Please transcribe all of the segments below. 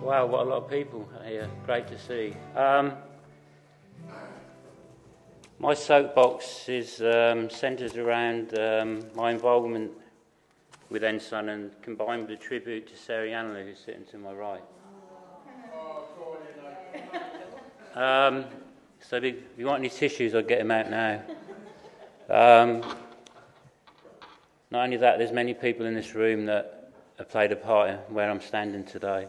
Wow, what a lot of people here. Great to see. My soapbox is centred around my involvement with NSUN and combined with a tribute to Sarah Yanley, who's sitting to my right. So if you want any tissues, I'll get them out now. Not only that, there's many people in this room that have played a part in where I'm standing today.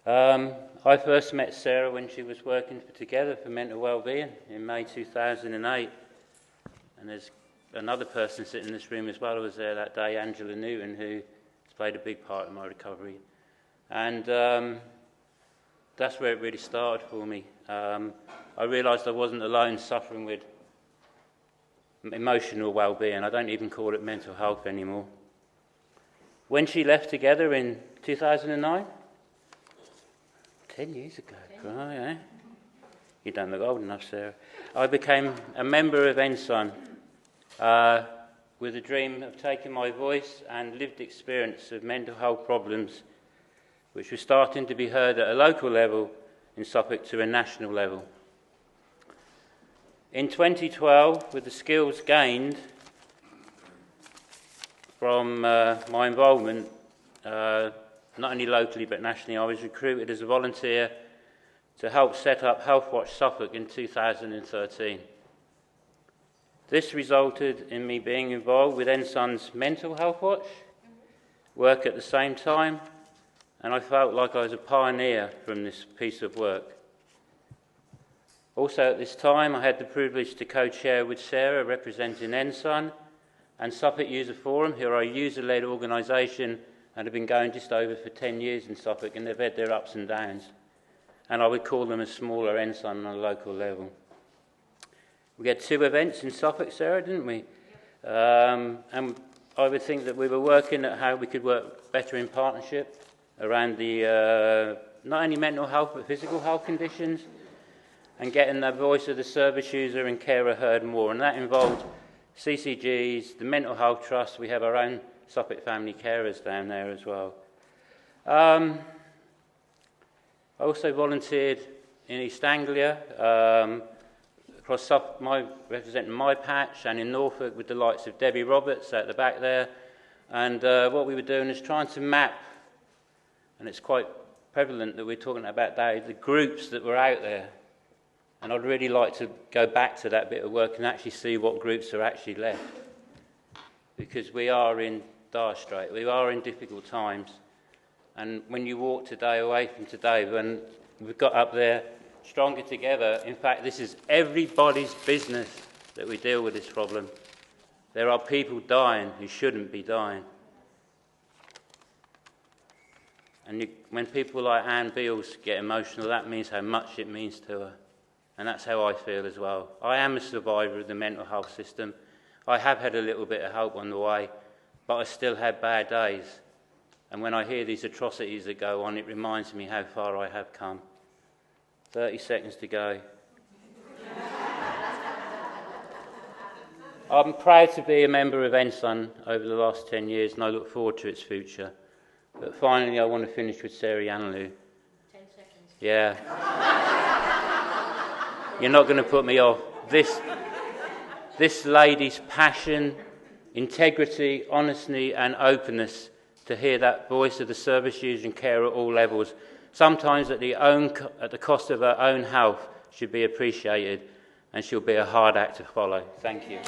I first met Sarah when she was working together for mental wellbeing in May 2008. And there's another person sitting in this room as well who was there that day, Angela Newton, who has played a big part in my recovery. And that's where it really started for me. I realised I wasn't alone suffering with emotional well-being. I don't even call it mental health anymore. When she left together in 2009, 10 years ago, right, eh? You don't look old enough, Sarah. I became a member of NSUN with a dream of taking my voice and lived experience of mental health problems, which was starting to be heard at a local level in Suffolk to a national level. In 2012, with the skills gained from my involvement, not only locally but nationally, I was recruited as a volunteer to help set up Health Watch Suffolk in 2013. This resulted in me being involved with NSUN's Mental Health Watch work at the same time, and I felt like I was a pioneer from this piece of work. Also at this time, I had the privilege to co-chair with Sarah, representing NSUN, and Suffolk User Forum, who are a user-led organisation and have been going just over for 10 years in Suffolk, and they've had their ups and downs. And I would call them a smaller NSUN on a local level. We had 2 events in Suffolk, Sarah, didn't we? And I would think that we were working at how we could work better in partnership around the not only mental health but physical health conditions, and getting the voice of the service user and carer heard more. And that involved CCGs, the Mental Health Trust. We have our own Suffolk family carers down there as well. I also volunteered in East Anglia, across representing my patch, and in Norfolk with the likes of Debbie Roberts at the back there. And what we were doing is trying to map, and it's quite prevalent that we're talking about that, the groups that were out there. And I'd really like to go back to that bit of work and actually see what groups are actually left. Because we are in dire strait, we are in difficult times. And when you walk today away from today, when we've got up there stronger together, in fact, this is everybody's business that we deal with this problem. There are people dying who shouldn't be dying. And when people like Anne Beals get emotional, that means how much it means to her. And that's how I feel as well. I am a survivor of the mental health system. I have had a little bit of help on the way, but I still had bad days. And when I hear these atrocities that go on, it reminds me how far I have come. 30 seconds to go. I'm proud to be a member of NSUN over the last 10 years, and I look forward to its future. But finally, I want to finish with Sarah Yanley. 10 seconds. Yeah. You're not going to put me off. This lady's passion, integrity, honesty and openness to hear that voice of the service user and care at all levels, sometimes at the cost of her own health, should be appreciated, and she'll be a hard act to follow. Thank you.